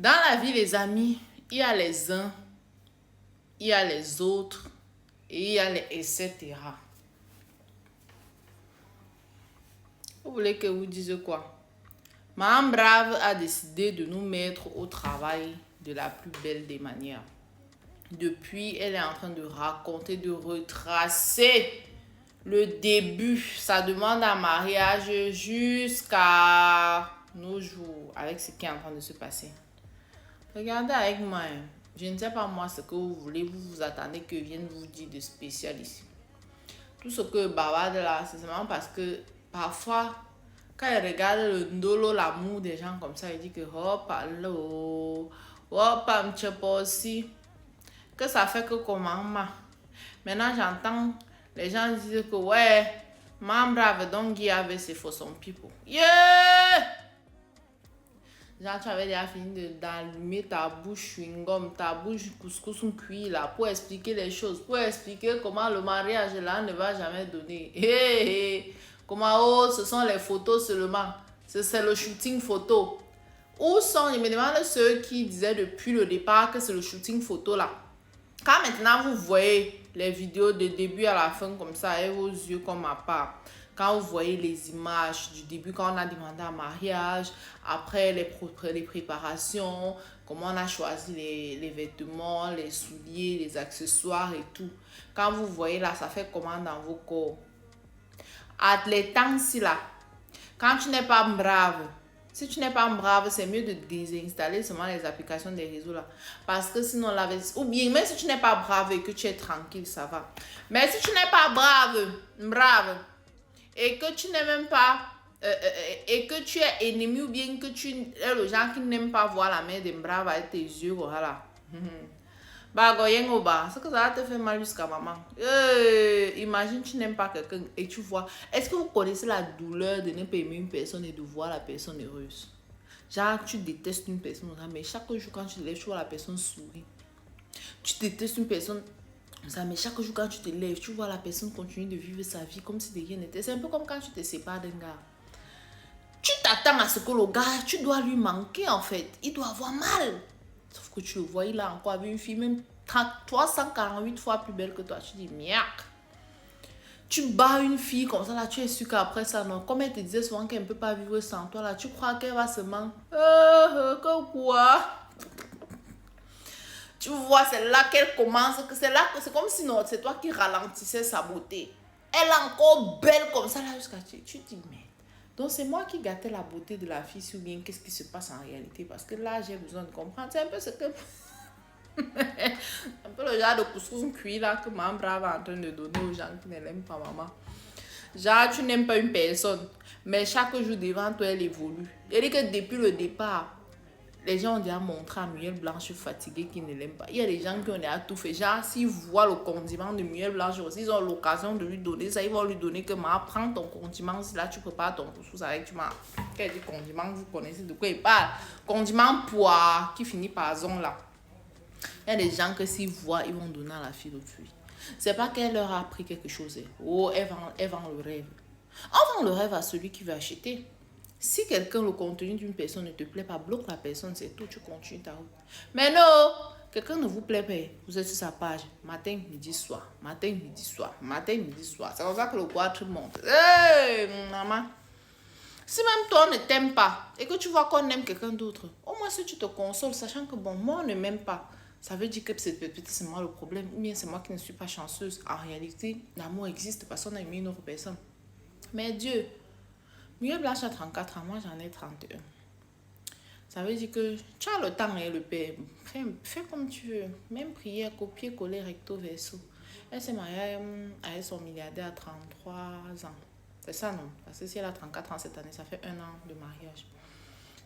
Dans la vie, les amis, il y a les uns, il y a les autres et il y a les etc. Vous voulez que vous dise quoi? Madame Brave a décidé de nous mettre au travail de la plus belle des manières. Depuis, elle est en train de raconter, de retracer le début, sa demande en mariage jusqu'à nos jours, avec ce qui est en train de se passer. Regardez avec moi. Je ne sais pas moi ce que vous voulez, vous attendez que vienne vous dire de spécial ici. Tout ce que bavarde là, c'est seulement parce que parfois, quand il regarde le ndolo, l'amour des gens comme ça, il dit que hop, allo, hop, un petit peu aussi. Que ça fait que comment ma. Maintenant, j'entends les gens dire que ouais, Madame Brave donc il avait ses faux son people. Yeah! Genre, tu avais déjà fini d'allumer ta bouche chewing-gum, ta bouche couscous cuit là, pour expliquer les choses, pour expliquer comment le mariage là ne va jamais donner. Hey, hey. Comment, oh, ce sont les photos seulement. C'est le shooting photo. Où sont, je me demande ceux qui disaient depuis le départ que c'est le shooting photo là. Quand maintenant vous voyez les vidéos de début à la fin comme ça, et vos yeux comme à part. Quand vous voyez les images du début, quand on a demandé un mariage, après les préparations, comment on a choisi les vêtements, les souliers, les accessoires et tout. Quand vous voyez là, ça fait comment dans vos corps. À les temps-ci là, quand tu n'es pas brave, si tu n'es pas brave, c'est mieux de désinstaller seulement les applications des réseaux là. Parce que sinon, ou bien, même si tu n'es pas brave et que tu es tranquille, ça va. Mais si tu n'es pas brave, et que tu n'es même pas, et que tu es ennemi ou bien que tu es le genre qui n'aime pas voir la main des braves avec tes yeux, voilà. Bah, ce que ça va te faire mal jusqu'à maman. Imagine, tu n'aimes pas quelqu'un et tu vois. Est-ce que vous connaissez la douleur de ne pas aimer une personne et de voir la personne heureuse? Genre, tu détestes une personne, mais chaque jour quand tu te lèves, tu vois la personne sourire. Tu détestes une personne, mais chaque jour quand tu te lèves, tu vois la personne continuer de vivre sa vie comme si de rien n'était. C'est un peu comme quand tu te sépares d'un gars. Tu t'attends à ce que le gars, tu dois lui manquer en fait. Il doit avoir mal. Sauf que tu le vois, il a encore vu une fille même 348 fois plus belle que toi. Tu dis, merde. Tu bats une fille comme ça, là, tu es sûr qu'après ça, non. Comme elle te disait souvent qu'elle ne peut pas vivre sans toi, là, tu crois qu'elle va se manquer. Que quoi? Tu vois, c'est là qu'elle commence. C'est comme si non, c'est toi qui ralentissais sa beauté. Elle est encore belle comme ça, là, jusqu'à tu te dis, merde. Donc, c'est moi qui gâtais la beauté de la fille, ou bien qu'est-ce qui se passe en réalité. Parce que là, j'ai besoin de comprendre. C'est un peu ce que... un peu le genre de couscous cuit là que maman brave est en train de donner aux gens qui ne l'aiment pas maman. Genre, tu n'aimes pas une personne, mais chaque jour devant toi, elle évolue. Elle dit que depuis le départ, les gens ont déjà montré à Muriel Blanche fatiguée qu'ils ne l'aiment pas. Il y a des gens qui ont déjà tout fait. Genre, s'ils voient le condiment de Muriel Blanche aussi, ils ont l'occasion de lui donner ça. Ils vont lui donner que maman, prends ton condiment. Si là, tu prépares ton couscous avec tu m'as. Quel dit condiment, vous connaissez de quoi il parle. Condiment poire qui finit par zon là. Il y a des gens que s'ils voient, ils vont donner à la fille l'autre fille. C'est pas qu'elle leur a appris quelque chose. Oh, elle vend le rêve. On vend le rêve à celui qui veut acheter. Si quelqu'un, le contenu d'une personne ne te plaît pas, bloque la personne, c'est tout, tu continues ta route. Mais non, quelqu'un ne vous plaît pas, vous êtes sur sa page, matin, midi, soir, matin, midi, soir, matin, midi, soir. C'est comme ça que le goitre monte. Hey, maman. Si même toi on ne t'aime pas et que tu vois qu'on aime quelqu'un d'autre, au moins si tu te consoles, sachant que bon, moi on ne m'aime pas, ça veut dire que peut-être c'est moi le problème, ou bien c'est moi qui ne suis pas chanceuse. En réalité, l'amour existe parce qu'on a aimé une autre personne. Mais Dieu, Muriel Blanche a 34 ans, moi j'en ai 31. Ça veut dire que tu as le temps et le père. Fais comme tu veux. Même prière, copier, coller, recto, verso. Elle s'est mariée avec son milliardaire à 33 ans. C'est ça, non? Parce que si elle a 34 ans cette année, ça fait 1 an de mariage.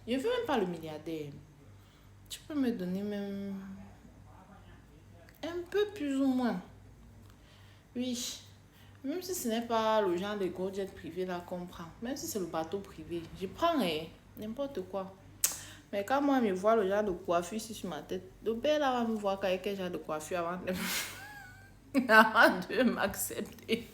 Je ne veux même pas le milliardaire. Tu peux me donner même un peu plus ou moins. Oui. Même si ce n'est pas le genre de gros jet privé là qu'on prend. Même si c'est le bateau privé. Je prends n'importe quoi. Mais quand moi, je vois le genre de coiffure ici sur ma tête, le père là va me voir quel genre de coiffure avant de m'accepter.